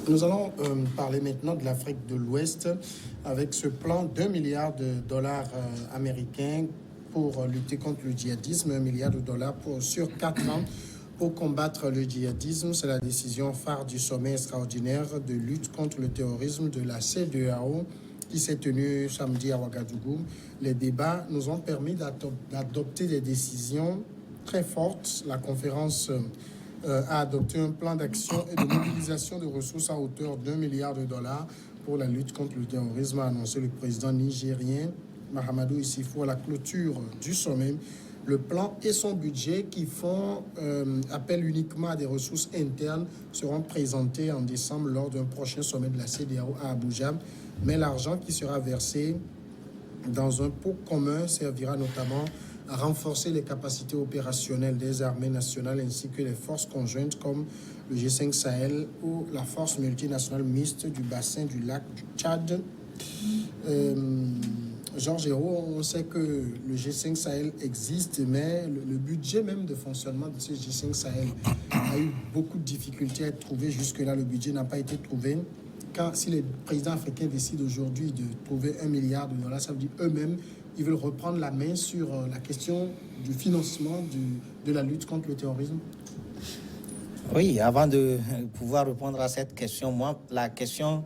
Nous allons parler maintenant de l'Afrique de l'Ouest avec ce plan d'1 milliard de dollars américains pour lutter contre le djihadisme, 1 milliard de dollars sur 4 ans pour combattre le djihadisme. C'est la décision phare du sommet extraordinaire de lutte contre le terrorisme de la CEDEAO qui s'est tenu samedi à Ouagadougou. Les débats nous ont permis d'adopter des décisions très fortes. La conférence a adopté un plan d'action et de mobilisation de ressources à hauteur d'1 milliard de dollars pour la lutte contre le terrorisme, a annoncé le président nigérien Mahamadou Issoufou à la clôture du sommet. Le plan et son budget qui font appel uniquement à des ressources internes seront présentés en décembre lors d'un prochain sommet de la CEDEAO à Abuja. Mais l'argent qui sera versé dans un pot commun servira notamment à renforcer les capacités opérationnelles des armées nationales ainsi que les forces conjointes comme le G5 Sahel ou la force multinationale mixte du bassin du lac du Tchad. Georges Hérault, on sait que le G5 Sahel existe, mais le budget même de fonctionnement de ce G5 Sahel a eu beaucoup de difficultés à être trouvé. Jusque-là, le budget n'a pas été trouvé. Si les présidents africains décident aujourd'hui de trouver 1 milliard de dollars, ça veut dire eux-mêmes, ils veulent reprendre la main sur la question du financement de la lutte contre le terrorisme. Oui, avant de pouvoir répondre à cette question, moi, la question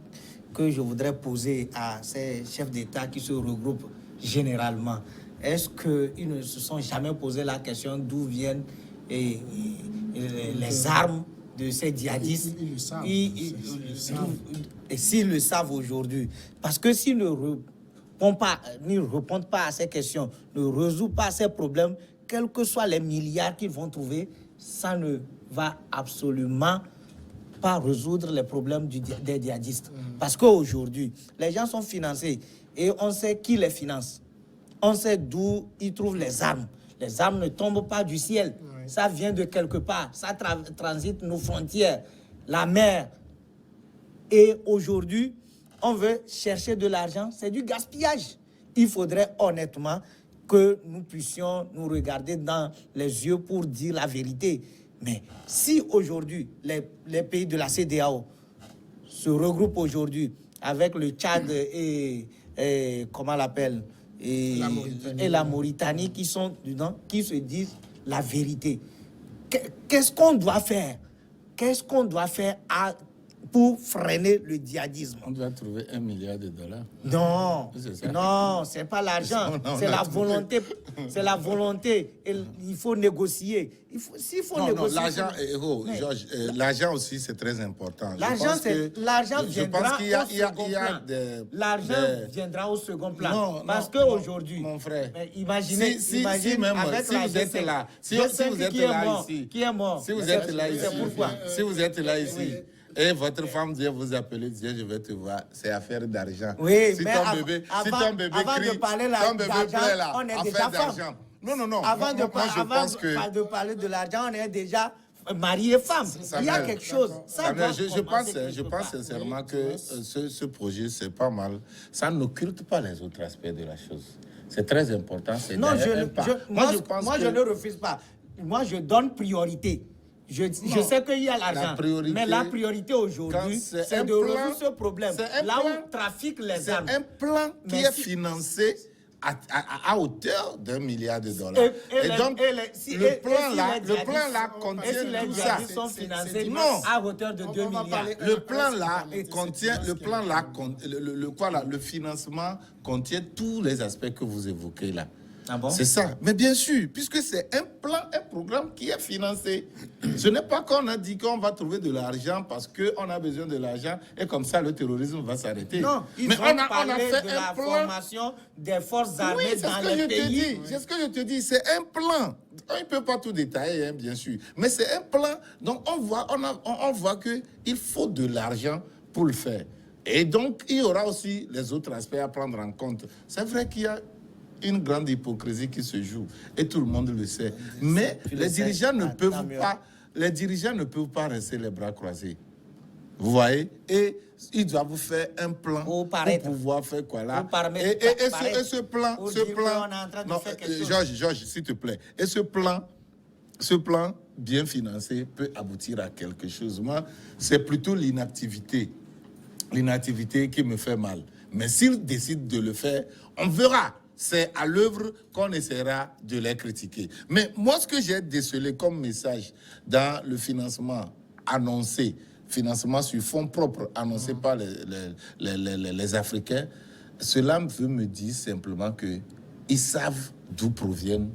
que je voudrais poser à ces chefs d'État qui se regroupent généralement, est-ce qu'ils ne se sont jamais posé la question d'où viennent les armes de ces djihadistes? Ils le savent. Et s'ils le savent aujourd'hui, parce que s'ils ne répondent pas à ces questions, ne résolvent pas ces problèmes, quels que soient les milliards qu'ils vont trouver, ça ne va absolument pas résoudre les problèmes des djihadistes. Parce qu'aujourd'hui, les gens sont financés et on sait qui les finance. On sait d'où ils trouvent les armes. Les armes ne tombent pas du ciel. Oui. Ça vient de quelque part. Ça transite nos frontières, la mer. Et aujourd'hui, on veut chercher de l'argent. C'est du gaspillage. Il faudrait honnêtement que nous puissions nous regarder dans les yeux pour dire la vérité. Mais si aujourd'hui, les pays de la CEDEAO se regroupent aujourd'hui avec le Tchad et comment on l'appelle, et la Mauritanie qui sont dedans, qui se disent la vérité. Qu'est-ce qu'on doit faire? Qu'est-ce qu'on doit faire pour freiner le djihadisme? On doit trouver 1 milliard de dollars. Non, non, c'est pas l'argent, c'est la volonté. C'est la volonté. Et il faut négocier. S'il faut négocier. Non, l'argent, Georges, l'argent aussi c'est très important. L'argent viendra au second plan. L'argent viendra au second plan. Parce qu'aujourd'hui, mon frère, imaginez même avec si vous êtes là, si vous êtes là ici, qui est mort, si vous êtes là ici, c'est pourquoi. Si vous êtes là ici. Et votre femme vient vous appeler, dit je vais te voir, c'est affaire d'argent. Oui, si mais ton bébé crie, de parler ton bébé plaît là, on est déjà d'argent. Non. Avant de parler de l'argent, on est déjà marié femme. Il y a quelque chose. Je pense sincèrement que ce projet, c'est pas mal. Ça n'occulte pas les autres aspects de la chose. C'est très important. Non, moi, je ne refuse pas. Moi, je donne priorité. Je sais qu'il y a l'argent, mais la priorité aujourd'hui, c'est de résoudre ce problème. Là où trafiquent les armes. C'est un plan qui est financé à hauteur d'1 milliard de dollars. Et donc, le plan là contient tout ça. Sont financés à hauteur de 2 milliards. Le plan là contient, le financement contient tous les aspects que vous évoquez là. Ah bon? C'est ça. Mais bien sûr, puisque c'est un plan, un programme qui est financé. Ce n'est pas qu'on a dit qu'on va trouver de l'argent parce qu'on a besoin de l'argent et comme ça le terrorisme va s'arrêter. Non, mais on a fait de la formation des forces armées dans les pays. C'est ce que je te dis, c'est un plan. On ne peut pas tout détailler, hein, bien sûr. Mais c'est un plan. Donc on voit qu'il faut de l'argent pour le faire. Et donc il y aura aussi les autres aspects à prendre en compte. C'est vrai qu'il y a une grande hypocrisie qui se joue et tout le monde le sait. Mais les dirigeants ne peuvent pas rester les bras croisés. Vous voyez? Et ils doivent vous faire un plan pour pouvoir faire quoi là. Et ce plan, Georges, s'il te plaît. Et ce plan bien financé, peut aboutir à quelque chose. Moi, c'est plutôt l'inactivité qui me fait mal. Mais s'ils décident de le faire, on verra. C'est à l'œuvre qu'on essaiera de les critiquer. Mais moi, ce que j'ai décelé comme message dans le financement annoncé, financement sur fonds propres annoncé par les Africains, cela veut me dire simplement qu'ils savent d'où provient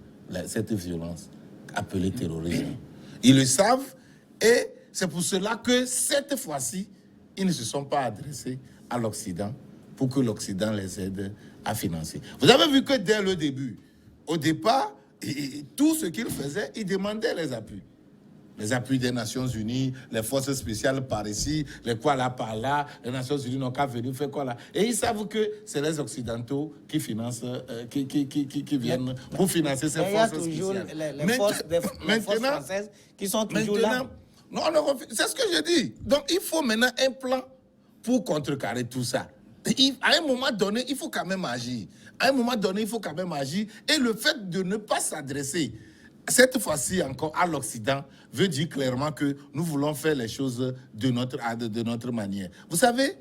cette violence appelée terrorisme. Ils le savent et c'est pour cela que cette fois-ci, ils ne se sont pas adressés à l'Occident pour que l'Occident les aide à financer. Vous avez vu que dès le début, au départ, tout ce qu'ils faisaient, ils demandaient les appuis. Les appuis des Nations Unies, les forces spéciales par ici, les quoi là par là, les Nations Unies n'ont qu'à venir faire quoi là. Et ils savent que c'est les Occidentaux qui financent, qui viennent pour financer ces forces spéciales. Les forces françaises qui sont toujours là. Non, c'est ce que je dis. Donc il faut maintenant un plan pour contrecarrer tout ça. À un moment donné, il faut quand même agir. À un moment donné, il faut quand même agir. Et le fait de ne pas s'adresser cette fois-ci encore à l'Occident veut dire clairement que nous voulons faire les choses de notre manière. Vous savez,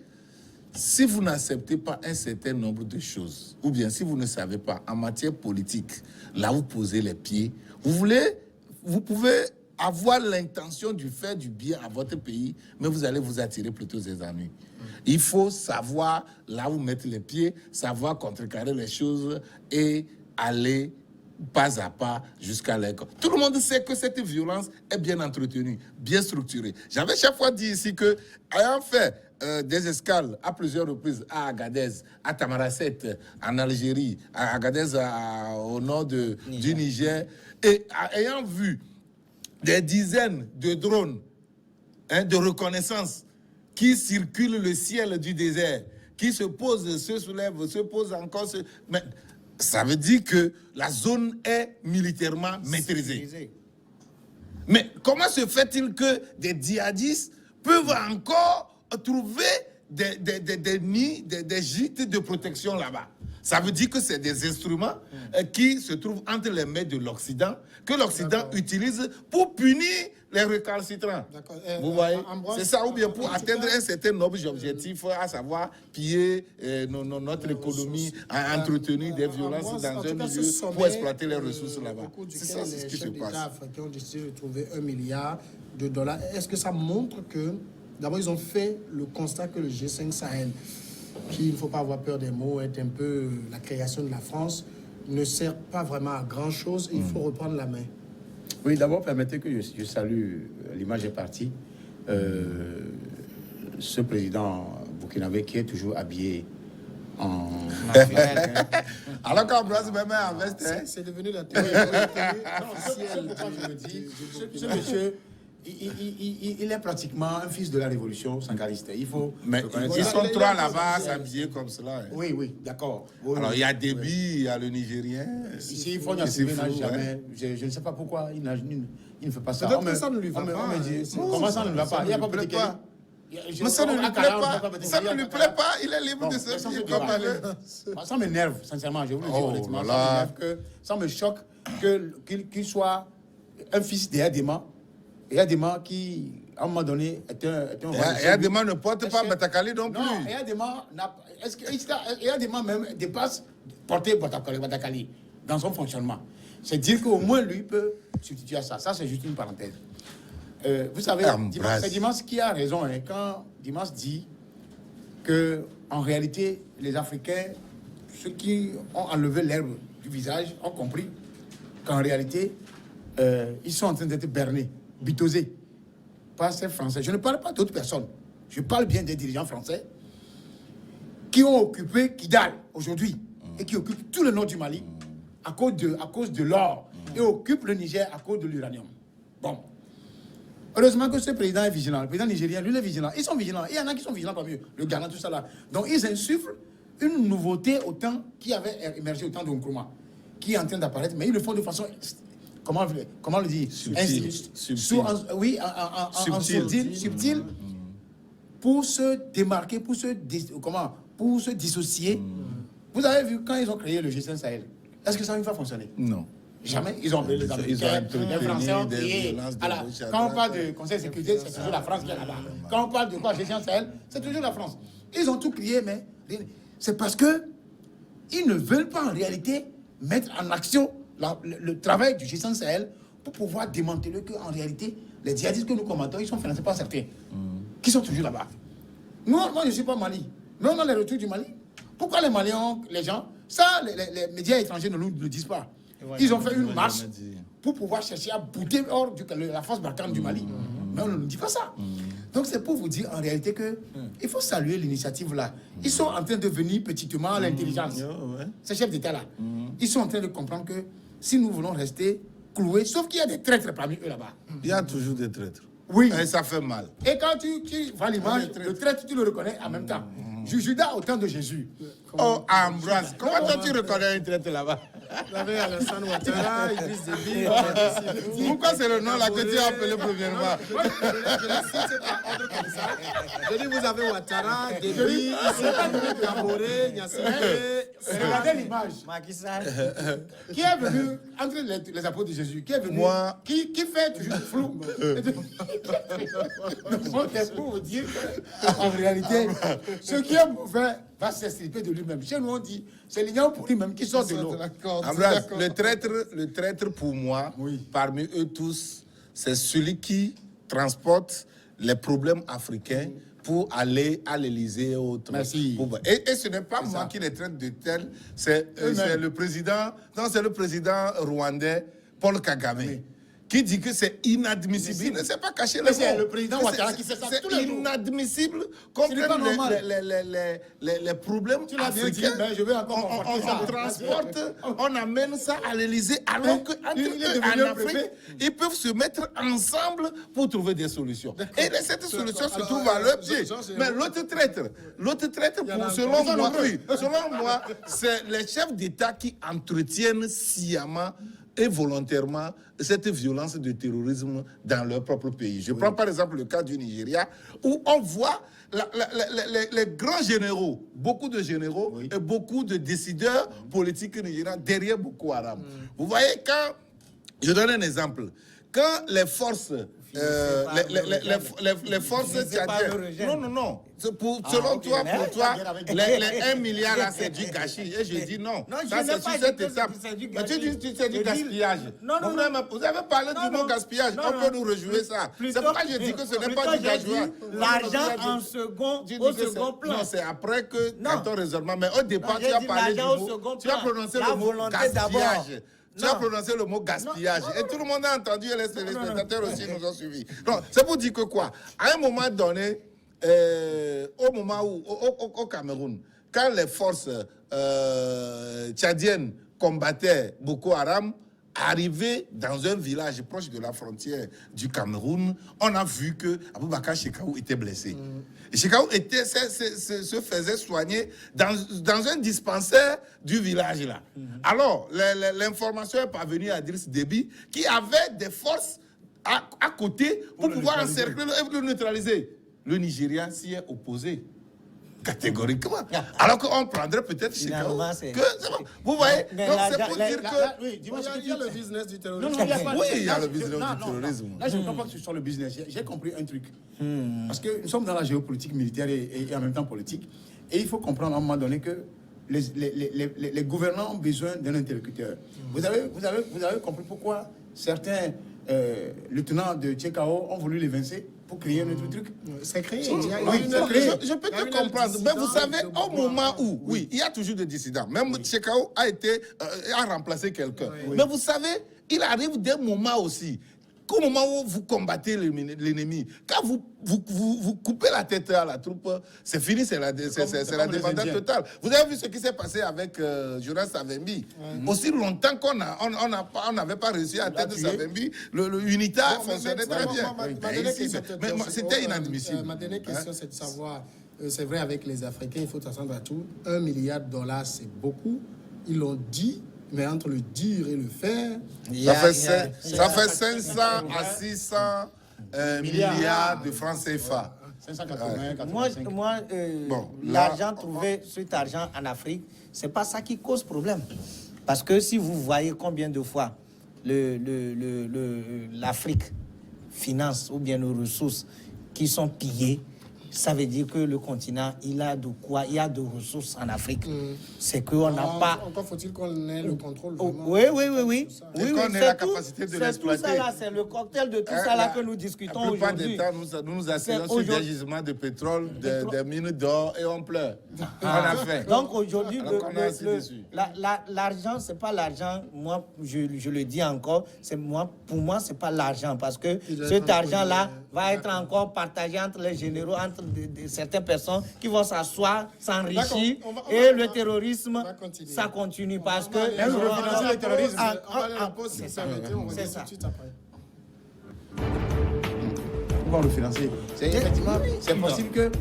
si vous n'acceptez pas un certain nombre de choses, ou bien si vous ne savez pas en matière politique, là où posez les pieds, vous pouvez avoir l'intention de faire du bien à votre pays, mais vous allez vous attirer plutôt des ennuis. Il faut savoir là où mettre les pieds, savoir contrecarrer les choses et aller pas à pas jusqu'à l'école. Tout le monde sait que cette violence est bien entretenue, bien structurée. J'avais chaque fois dit ici que, ayant fait des escales à plusieurs reprises à Agadez, à Tamaracet, en Algérie, à Agadez au nord du Niger, et ayant vu des dizaines de drones de reconnaissance qui circulent le ciel du désert, qui se posent, se soulèvent, se posent encore. Mais ça veut dire que la zone est militairement maîtrisée. Mais comment se fait-il que des djihadistes peuvent encore trouver des nids, des gîtes de protection là-bas? Ça veut dire que c'est des instruments qui se trouvent entre les mains de l'Occident, que l'Occident utilise pour punir les récalcitrants. Vous voyez, c'est ça, ou bien pour atteindre un certain objectif, à savoir piller notre économie, à entretenir des violences dans un milieu pour exploiter les ressources là-bas. C'est ça, c'est ce qui se passe. Les États africains ont décidé de trouver $1 milliard. Est-ce que ça montre que, d'abord, ils ont fait le constat que le G5 Sahel, qui, il ne faut pas avoir peur des mots, est un peu la création de la France, ne sert pas vraiment à grand-chose, il faut reprendre la main. Oui, d'abord, permettez que je salue, l'image est partie, ce président burkinabé qui est toujours habillé en... Alors qu'Ambroise même en veste, c'est devenu la théorie officielle. Ce monsieur... Il est pratiquement un fils de la révolution sankariste. Il faut. Mais ils sont trois là-bas s'habiller comme cela. Oui, d'accord. Alors il y a Déby, il y a le Nigérien. Ici, il faut n'a jamais. Je ne sais pas pourquoi il ne fait pas ça. Peut-être que ça ne lui va pas. Comment ça ne lui va pas? Il n'y a pas de pas. Mais ça ne lui plaît pas. Ça ne lui plaît pas. Il est libre de s'habiller comme il veut. Ça m'énerve, sincèrement. Je vous le dis honnêtement. Ça me choque qu'il soit un fils d'Eyadema. Eyadema qui, à un moment donné, est un Eyadema ne porte pas Batakali non plus. Non, Eyadema même dépasse porter Batakali dans son fonctionnement. C'est dire qu'au moins lui peut substituer à ça. Ça, c'est juste une parenthèse. Vous savez, c'est Dimas qui a raison quand Dimas dit que, en réalité, les Africains, ceux qui ont enlevé l'herbe du visage, ont compris qu'en réalité, ils sont en train d'être bernés, bitosés par ces Français. Je ne parle pas d'autres personnes. Je parle bien des dirigeants français qui ont occupé Kidal aujourd'hui et qui occupent tout le nord du Mali à cause de l'or et occupent le Niger à cause de l'uranium. Bon. Heureusement que ce président est vigilant. Le président nigérien, lui, il est vigilant. Ils sont vigilants. Il y en a qui sont vigilants parmi eux. Le Ghana, tout ça là. Donc, ils insufflent une nouveauté au temps qui avait émergé au temps de Nkrumah, qui est en train d'apparaître, mais ils le font de façon... Comment le dire? Subtil. Subtil, pour se démarquer, pour se dissocier. Vous avez vu, quand ils ont créé le G5 Sahel, est-ce que ça va fonctionner? Non. Jamais. Ils ont appelé les Américains, les Français ont crié. Voilà. Quand on parle de Conseil de sécurité, c'est toujours la France qui est là-bas. Quand on parle de quoi, gestion Sahel, c'est toujours la France. Ils ont tout crié, mais c'est parce que ils ne veulent pas en réalité mettre en action le travail du gestion Sahel pour pouvoir démanteler qu'en réalité, les djihadistes que nous combattons, ils sont financés par certains qui sont toujours là-bas. Moi, je ne suis pas Mali. Mais on a les retours du Mali. Pourquoi les Maliens, les gens, ça, les médias étrangers ne nous le disent pas. Ils ont fait une marche pour pouvoir chercher à bouter hors de la force Barkhane du Mali. Mais on ne nous dit pas ça. Donc c'est pour vous dire en réalité que il faut saluer l'initiative là. Ils sont en train de venir petitement à l'intelligence. Ces chefs d'État là. Ils sont en train de comprendre que si nous voulons rester cloués, sauf qu'il y a des traîtres parmi eux là-bas. Il y a toujours des traîtres. Oui. Et ça fait mal. Et quand tu vois l'image, le traître, tu le reconnais en même temps. Judas au temps de Jésus. Oh, Ambroise, comment toi tu reconnais un traître là-bas? Il avait Alassane Ouattara, Idriss Déby. Pourquoi c'est le nom là que tu as appelé premièrement? Je les cite par ordre comme ça. Je dis, vous avez Ouattara, Déby, Kaboré, Niassine. Regardez l'image. Macky Sall. Qui est venu entre les apôtres de Jésus? Qui est venu? Moi. Qui fait toujours flou? Donc, c'est pour vous dire qu'en réalité, ce qui est mauvais va s'extirper de lui-même. Chez nous, on dit, c'est l'ignorant pour lui-même qui sort de l'eau. Ambroise, le traître pour moi, parmi eux tous, c'est celui qui transporte les problèmes africains pour aller à l'Élysée et autres. Merci. Et ce n'est pas moi qui les traite de tel, c'est le président, non, c'est le président rwandais, Paul Kagame. Qui dit que c'est inadmissible. Il ne s'est pas caché le mot. C'est le président Ouattara qui fait ça tous les jours. C'est inadmissible qu'on prenne les problèmes africains. Mais je vais encore on transporte, on amène ça à l'Élysée, alors qu'entre eux, en Afrique, ils peuvent se mettre ensemble pour trouver des solutions. Et cette solution se trouve à leur pied. Mais l'autre traître, selon moi, c'est les chefs d'État qui entretiennent sciemment et volontairement cette violence de terrorisme dans leur propre pays. Je prends par exemple le cas du Nigeria, où on voit les grands généraux, beaucoup de généraux et beaucoup de décideurs politiques nigériens derrière Boko Haram. Vous voyez, quand, je donne un exemple, quand les forces, les forces tchadiennes, non, selon toi, pour toi, les 1 milliard là, c'est du gâchis. Et je dis non, ça c'est sur cette étape. Mais tu dis que c'est du gaspillage. Vous avez parlé du mot gaspillage, on peut nous rejouer ça. C'est pourquoi je dis que ce n'est pas du gaspillage. L'argent en second plan. Non, c'est après que, dans ton raisonnement, mais au départ, tu as parlé du mot, tu as prononcé le mot gaspillage. Tu as prononcé le mot gaspillage. Et tout le monde a entendu, et les spectateurs aussi nous ont suivis. Donc, c'est pour dire que quoi? À un moment donné, au moment où, au Cameroun, quand les forces tchadiennes combattaient Boko Haram, arrivé dans un village proche de la frontière du Cameroun, on a vu que Aboubakar Shekau était blessé. Et Shekau se faisait soigner dans un dispensaire du village là. Alors, l'information est parvenue à Idriss Déby, qui avait des forces à côté pour pouvoir encercler et le neutraliser. Le Nigeria s'y est opposé. Catégoriquement. Alors qu'on prendrait peut-être chez Kao. Vous voyez, donc c'est pour dire que... Oui, il y a le business du terrorisme. Oui, il y a le business du terrorisme. Là, je ne comprends pas que ce soit le business. J'ai compris un truc. Parce que nous sommes dans la géopolitique militaire et en même temps politique. Et il faut comprendre à un moment donné que les gouvernants ont besoin d'un interlocuteur. Vous avez compris pourquoi certains lieutenants de Tchekao ont voulu l'évincer pour créer un autre truc. C'est créé. Je peux te comprendre. Mais vous savez, au moment où, oui, il y a toujours des dissidents. Même Tchekao a remplacé quelqu'un. Mais vous savez, il arrive des moments aussi. Qu'au moment où vous combattez l'ennemi, quand vous coupez la tête à la troupe, c'est fini, c'est la dépendance totale. Vous avez vu ce qui s'est passé avec Jonas Savimbi. Aussi longtemps qu'on n'avait pas réussi à atteindre Savimbi, l'unitaire fonctionnait très bien. Mais c'était inadmissible. Ma dernière question, c'est de savoir, c'est vrai, avec les Africains, il faut s'attendre à tout. $1 milliard, c'est beaucoup. Ils l'ont dit. Mais entre le dire et le faire, ça fait 500 à 600 milliards de francs CFA. 580, Moi, l'argent trouvé, cet argent en Afrique, c'est pas ça qui cause problème. Parce que si vous voyez combien de fois l'Afrique finance ou bien nos ressources qui sont pillées, ça veut dire que le continent, il a de quoi, il y a de ressources en Afrique. C'est qu'on n'a pas... Encore faut-il qu'on ait le contrôle. Oui. Et qu'on ait la capacité de l'exploiter. C'est tout ça là, c'est le cocktail de tout ça là que nous discutons aujourd'hui. La plupart du temps, nous nous asseyons sur des gisements de pétrole, des mines d'or et on pleure. On a faim. Donc aujourd'hui, l'argent, c'est pas l'argent, moi je le dis encore, pour moi c'est pas l'argent parce que cet argent-là va être encore partagé entre les généraux, entre certaines personnes qui vont s'asseoir, s'enrichir et le terrorisme, ça continue parce que... Même refinancer le terrorisme. C'est ça. On va le financer. C'est effectivement, c'est possible que...